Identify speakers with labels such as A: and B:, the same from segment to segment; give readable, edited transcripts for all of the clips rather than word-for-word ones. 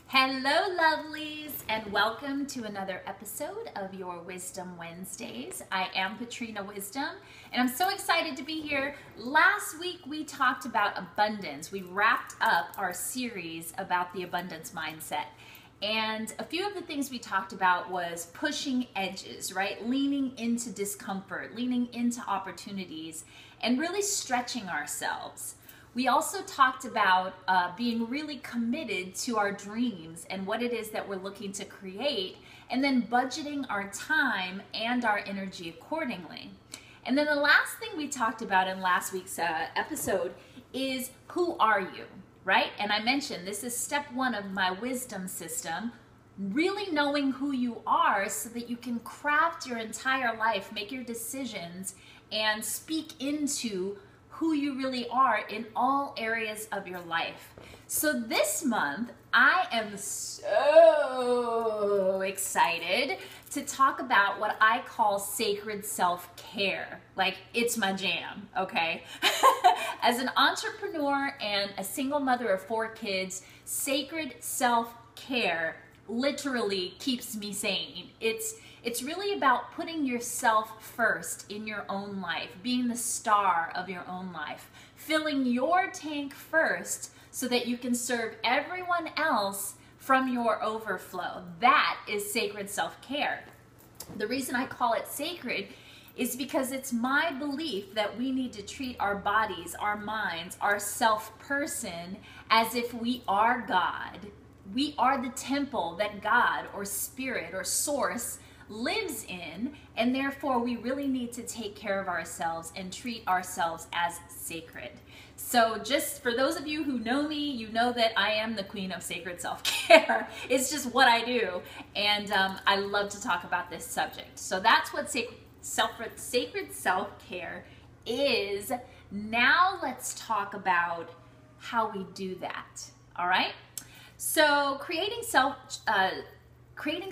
A: Hello, lovelies, and welcome to another episode of your Wisdom Wednesdays. I am Patrina Wisdom, and I'm so excited to be here. Last week, we talked about abundance. We wrapped up our series about the abundance mindset. And a few of the things we talked about was pushing edges, right? Leaning into discomfort, leaning into opportunities, and really stretching ourselves. We also talked about being really committed to our dreams and what it is that we're looking to create, and then budgeting our time and our energy accordingly. And then the last thing we talked about in last week's episode is who are you, right? And I mentioned this is step one of my wisdom system, really knowing who you are so that you can craft your entire life, make your decisions, and speak into who you really are in all areas of your life. So this month, I am so excited to talk about what I call sacred self-care. Like, it's my jam, okay? As an entrepreneur and a single mother of 4 kids, sacred self-care literally keeps me sane. It's really about putting yourself first in your own life, being the star of your own life, filling your tank first so that you can serve everyone else from your overflow. That is sacred self-care. The reason I call it sacred is because it's my belief that we need to treat our bodies, our minds, our self-person as if we are God. We are the temple that God or spirit or source lives in, and therefore we really need to take care of ourselves and treat ourselves as sacred. So just for those of you who know me, you know that I am the queen of sacred self-care. It's just what I do, and I love to talk about this subject. So that's what sacred self-care is. Now let's talk about how we do that, all right? So creating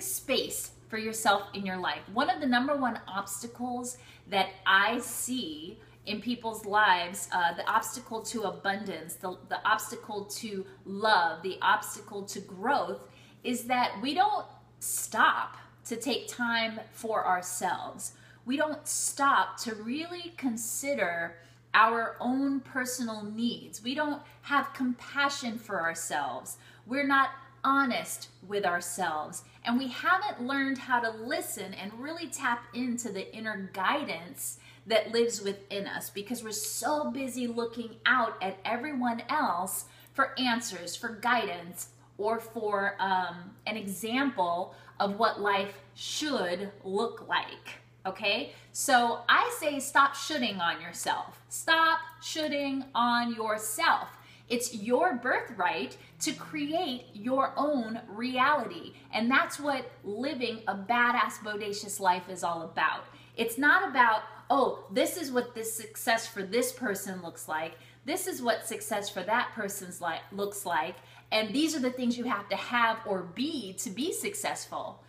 A: space for yourself in your life. One of the number one obstacles that I see in people's lives, the obstacle to abundance, the obstacle to love, the obstacle to growth, is that we don't stop to take time for ourselves. We don't stop to really consider our own personal needs. We don't have compassion for ourselves. We're not honest with ourselves, and we haven't learned how to listen and really tap into the inner guidance that lives within us, because we're so busy looking out at everyone else for answers, for guidance, or for an example of what life should look like. Okay, so I say stop shoulding on yourself. Stop shoulding on yourself. It's your birthright to create your own reality. And that's what living a badass, bodacious life is all about. It's not about, oh, this is what this success for this person looks like. This is what success for that person's looks like. And these are the things you have to have or be to be successful.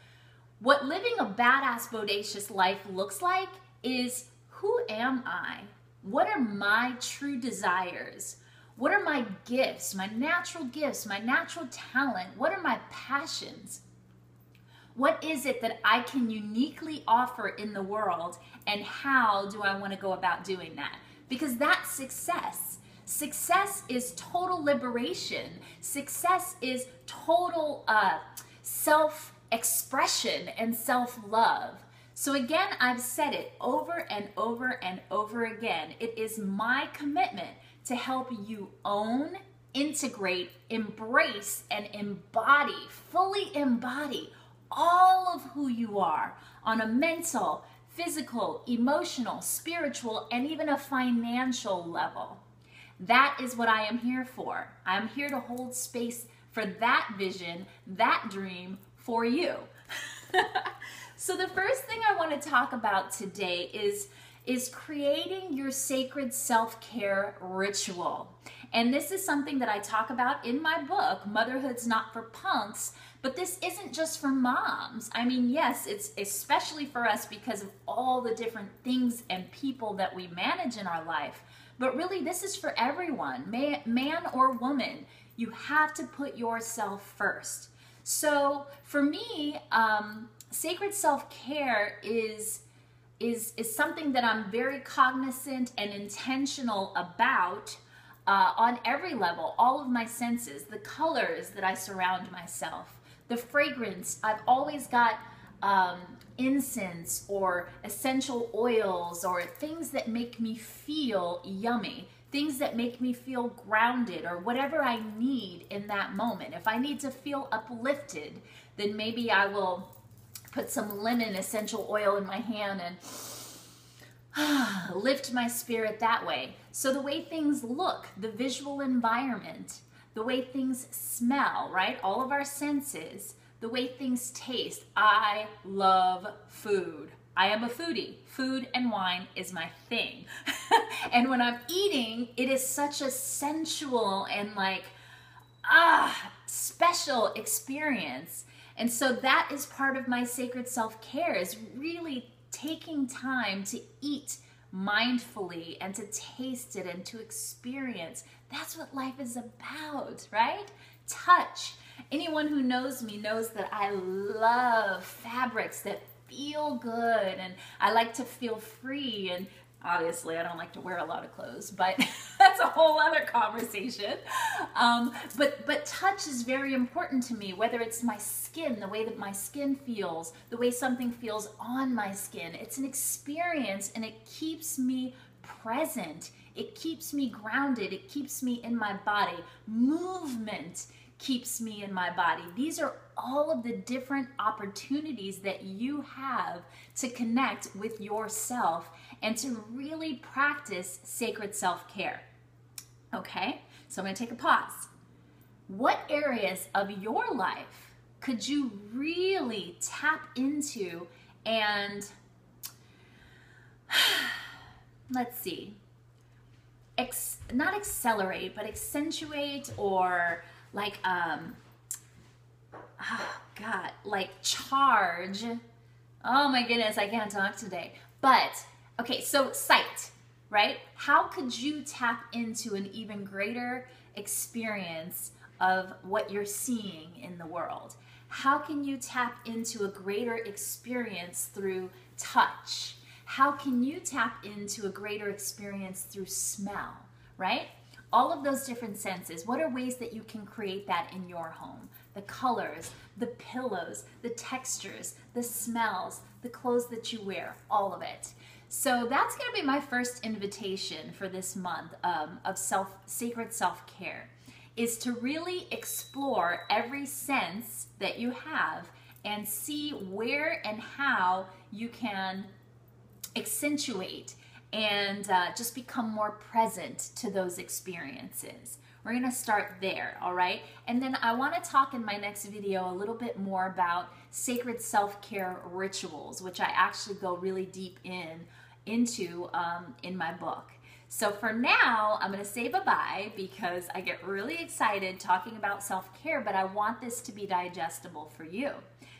A: What living a badass, bodacious life looks like is, who am I? What are my true desires? What are my gifts, my natural talent? What are my passions? What is it that I can uniquely offer in the world, and how do I want to go about doing that? Because that's success. Success is total liberation. Success is total self-expression and self-love. So again, I've said it over and over and over again. It is my commitment to help you own, integrate, embrace, and fully embody all of who you are on a mental, physical, emotional, spiritual, and even a financial level. That is what I am here for. I'm here to hold space for that vision, that dream for you. So the first thing I want to talk about today is creating your sacred self-care ritual. And this is something that I talk about in my book, Motherhood's Not for Punks, but this isn't just for moms. I mean, yes, it's especially for us because of all the different things and people that we manage in our life, but really this is for everyone, man or woman. You have to put yourself first. So for me, sacred self-care is something that I'm very cognizant and intentional about on every level, all of my senses, the colors that I surround myself, the fragrance. I've always got incense or essential oils or things that make me feel yummy, things that make me feel grounded or whatever I need in that moment. If I need to feel uplifted, then maybe I will put some lemon essential oil in my hand and lift my spirit that way. So the way things look, the visual environment, the way things smell, right? All of our senses, the way things taste. I love food. I am a foodie. Food and wine is my thing. And when I'm eating, it is such a sensual and like, special experience. And so that is part of my sacred self-care, is really taking time to eat mindfully and to taste it and to experience. That's what life is about, right? Touch. Anyone who knows me knows that I love fabrics that feel good, and I like to feel free, and obviously I don't like to wear a lot of clothes, but that's a whole other conversation. But touch is very important to me, whether it's my skin, the way that my skin feels, the way something feels on my skin. It's an experience, and it keeps me present. It keeps me grounded. It keeps me in my body. Movement keeps me in my body. These are all of the different opportunities that you have to connect with yourself and to really practice sacred self-care. Okay, so I'm going to take a pause. What areas of your life could you really tap into and, let's see, not accelerate, but accentuate, or like, like charge. Oh my goodness, I can't talk today. But, okay, so sight, right? How could you tap into an even greater experience of what you're seeing in the world? How can you tap into a greater experience through touch? How can you tap into a greater experience through smell, right? All of those different senses. What are ways that you can create that in your home? The colors, the pillows, the textures, the smells, the clothes that you wear, all of it. So that's going to be my first invitation for this month of sacred self-care, is to really explore every sense that you have and see where and how you can accentuate and just become more present to those experiences. We're gonna start there, all right? And then I wanna talk in my next video a little bit more about sacred self-care rituals, which I actually go really deep into in my book. So for now, I'm gonna say bye-bye because I get really excited talking about self-care, but I want this to be digestible for you.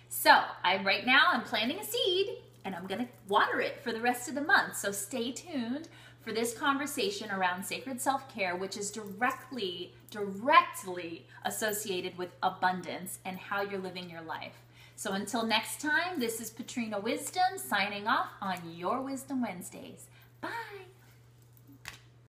A: So right now I'm planting a seed, and I'm gonna water it for the rest of the month. So stay tuned for this conversation around sacred self-care, which is directly associated with abundance and how you're living your life. So until next time, this is Patrina Wisdom signing off on your Wisdom Wednesdays. Bye.